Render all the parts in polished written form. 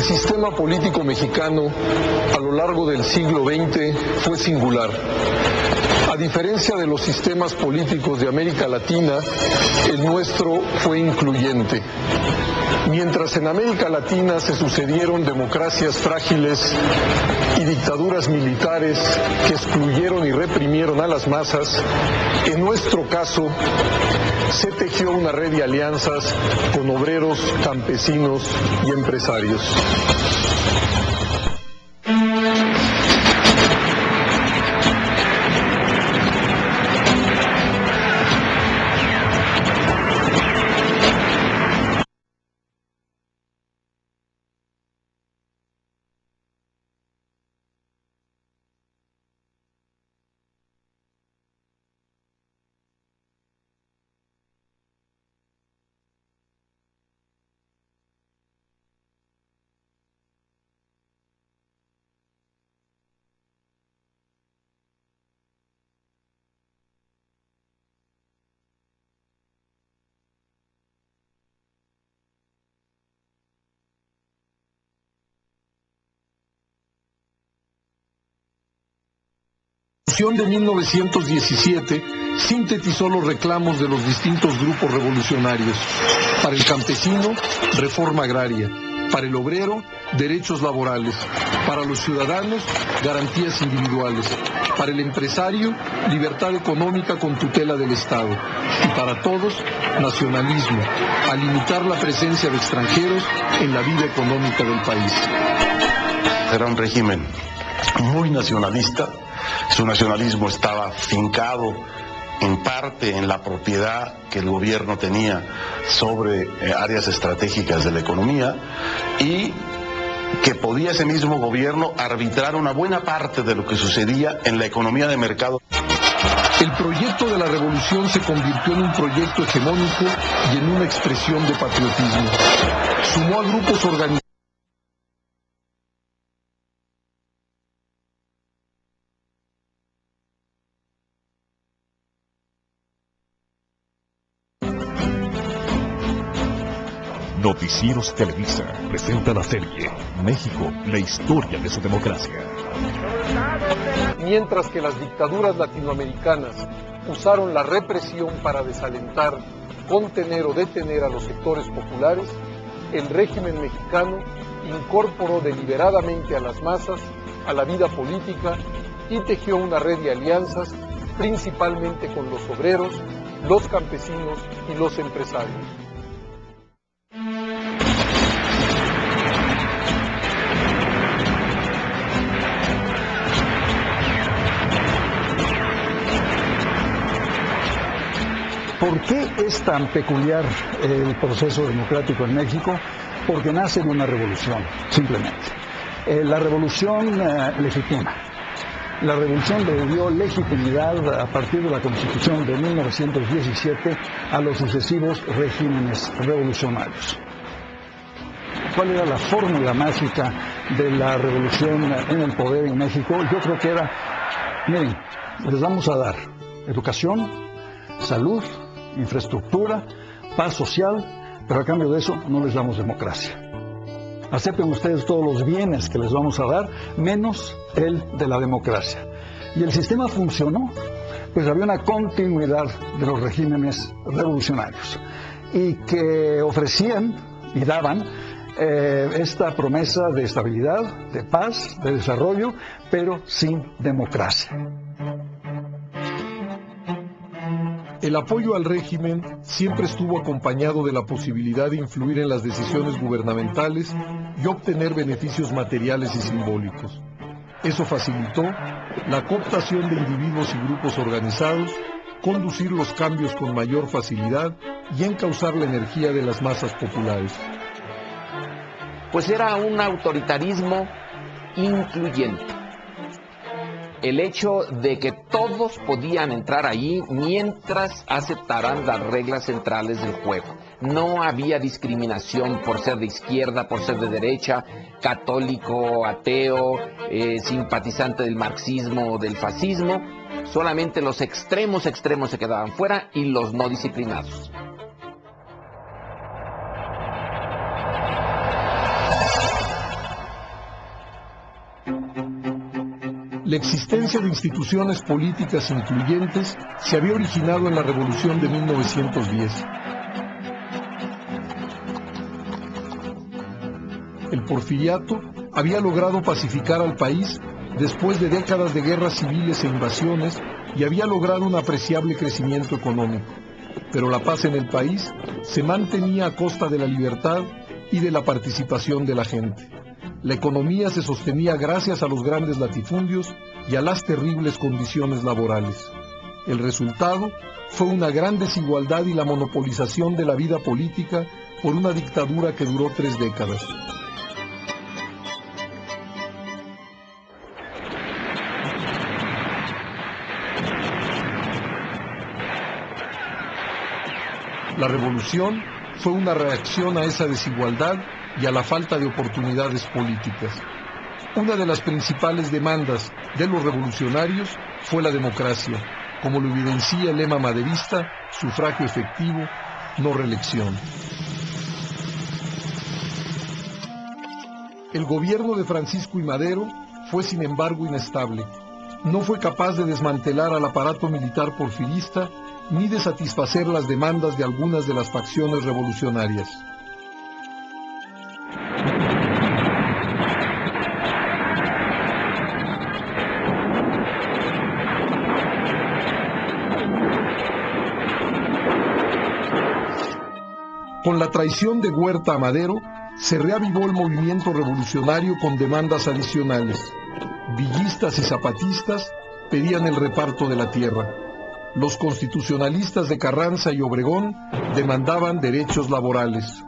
sistema político mexicano a lo largo del siglo XX fue singular. A diferencia de los sistemas políticos de América Latina, el nuestro fue incluyente. Mientras en América Latina se sucedieron democracias frágiles y dictaduras militares que excluyeron y reprimieron a las masas, en nuestro caso se tejió una red de alianzas con obreros, campesinos y empresarios. La Revolución de 1917 sintetizó los reclamos de los distintos grupos revolucionarios. Para el campesino, reforma agraria; para el obrero, derechos laborales; para los ciudadanos, garantías individuales; para el empresario, libertad económica con tutela del Estado; y para todos, nacionalismo, a limitar la presencia de extranjeros en la vida económica del país. Era un régimen muy nacionalista. Su nacionalismo estaba fincado en parte en la propiedad que el gobierno tenía sobre áreas estratégicas de la economía, y que podía ese mismo gobierno arbitrar una buena parte de lo que sucedía en la economía de mercado. El proyecto de la revolución se convirtió en un proyecto hegemónico y en una expresión de patriotismo. Sumó a grupos organizados. Noticieros Televisa presenta la serie México, la historia de su democracia. Mientras que las dictaduras latinoamericanas usaron la represión para desalentar, contener o detener a los sectores populares, el régimen mexicano incorporó deliberadamente a las masas a la vida política y tejió una red de alianzas, principalmente con los obreros, los campesinos y los empresarios. ¿Por qué es tan peculiar el proceso democrático en México? Porque nace de una revolución, simplemente. La revolución legitima. La revolución le dio legitimidad a partir de la Constitución de 1917 a los sucesivos regímenes revolucionarios. ¿Cuál era la fórmula mágica de la revolución en el poder en México? Yo creo que era, miren, les vamos a dar educación, salud, infraestructura, paz social, pero a cambio de eso no les damos democracia. Acepten ustedes todos los bienes que les vamos a dar, menos el de la democracia. Y el sistema funcionó, pues había una continuidad de los regímenes revolucionarios y que ofrecían y daban esta promesa de estabilidad, de paz, de desarrollo, pero sin democracia. El apoyo al régimen siempre estuvo acompañado de la posibilidad de influir en las decisiones gubernamentales y obtener beneficios materiales y simbólicos. Eso facilitó la cooptación de individuos y grupos organizados, conducir los cambios con mayor facilidad y encauzar la energía de las masas populares. Pues era un autoritarismo incluyente. El hecho de que todos podían entrar ahí mientras aceptaran las reglas centrales del juego. No había discriminación por ser de izquierda, por ser de derecha, católico, ateo, simpatizante del marxismo o del fascismo. Solamente los extremos se quedaban fuera y los no disciplinados. La existencia de instituciones políticas incluyentes se había originado en la Revolución de 1910. El porfiriato había logrado pacificar al país después de décadas de guerras civiles e invasiones y había logrado un apreciable crecimiento económico. Pero la paz en el país se mantenía a costa de la libertad y de la participación de la gente. La economía se sostenía gracias a los grandes latifundios y a las terribles condiciones laborales. El resultado fue una gran desigualdad y la monopolización de la vida política por una dictadura que duró 3 décadas. La revolución fue una reacción a esa desigualdad y a la falta de oportunidades políticas. Una de las principales demandas de los revolucionarios fue la democracia, como lo evidencia el lema maderista: sufragio efectivo, no reelección. El gobierno de Francisco I. Madero fue, sin embargo, inestable. No fue capaz de desmantelar al aparato militar porfirista ni de satisfacer las demandas de algunas de las facciones revolucionarias. Con la traición de Huerta a Madero, se reavivó el movimiento revolucionario con demandas adicionales. Villistas y zapatistas pedían el reparto de la tierra. Los constitucionalistas de Carranza y Obregón demandaban derechos laborales.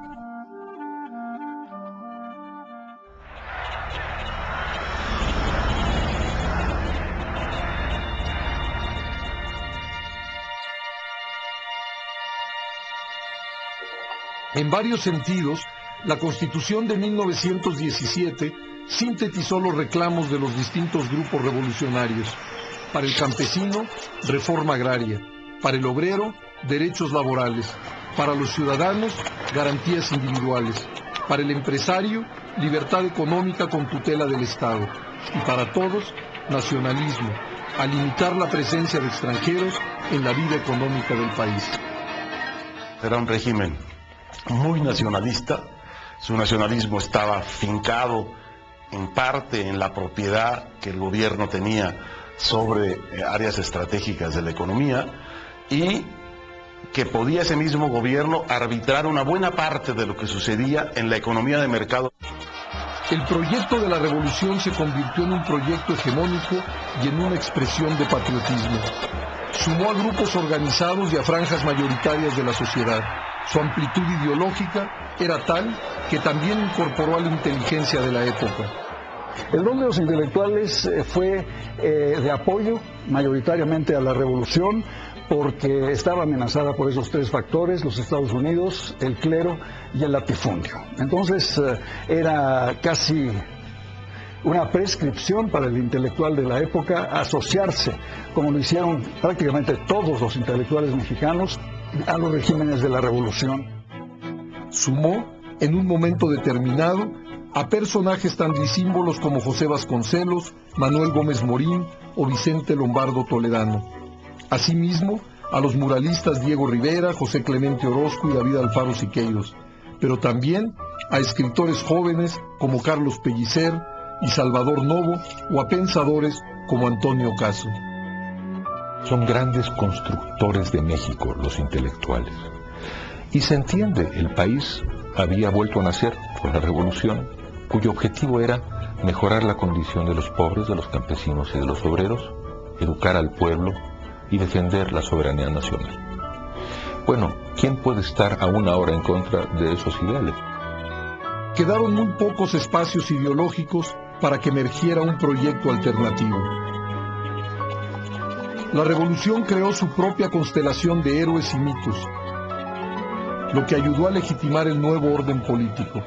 En varios sentidos, la Constitución de 1917 sintetizó los reclamos de los distintos grupos revolucionarios. Para el campesino, reforma agraria; para el obrero, derechos laborales; para los ciudadanos, garantías individuales; para el empresario, libertad económica con tutela del Estado; y para todos, nacionalismo, a limitar la presencia de extranjeros en la vida económica del país. Era un régimen muy nacionalista. Su nacionalismo estaba fincado en parte en la propiedad que el gobierno tenía sobre áreas estratégicas de la economía, y que podía ese mismo gobierno arbitrar una buena parte de lo que sucedía en la economía de mercado. El proyecto de la revolución se convirtió en un proyecto hegemónico y en una expresión de patriotismo. Sumó a grupos organizados y a franjas mayoritarias de la sociedad. Su amplitud ideológica era tal que también incorporó a la inteligencia de la época. El rol de los intelectuales fue de apoyo mayoritariamente a la revolución, porque estaba amenazada por esos 3 factores: los Estados Unidos, el clero y el latifundio. Entonces era casi una prescripción para el intelectual de la época asociarse, como lo hicieron prácticamente todos los intelectuales mexicanos, a los regímenes de la revolución. Sumó, en un momento determinado, a personajes tan disímbolos como José Vasconcelos, Manuel Gómez Morín o Vicente Lombardo Toledano. Asimismo, a los muralistas Diego Rivera, José Clemente Orozco y David Alfaro Siqueiros, pero también a escritores jóvenes como Carlos Pellicer y Salvador Novo, o a pensadores como Antonio Caso. Son grandes constructores de México los intelectuales. Y se entiende, el país había vuelto a nacer con la revolución, cuyo objetivo era mejorar la condición de los pobres, de los campesinos y de los obreros, educar al pueblo y defender la soberanía nacional. Bueno, ¿quién puede estar aún ahora en contra de esos ideales? Quedaron muy pocos espacios ideológicos para que emergiera un proyecto alternativo. La revolución creó su propia constelación de héroes y mitos, lo que ayudó a legitimar el nuevo orden político.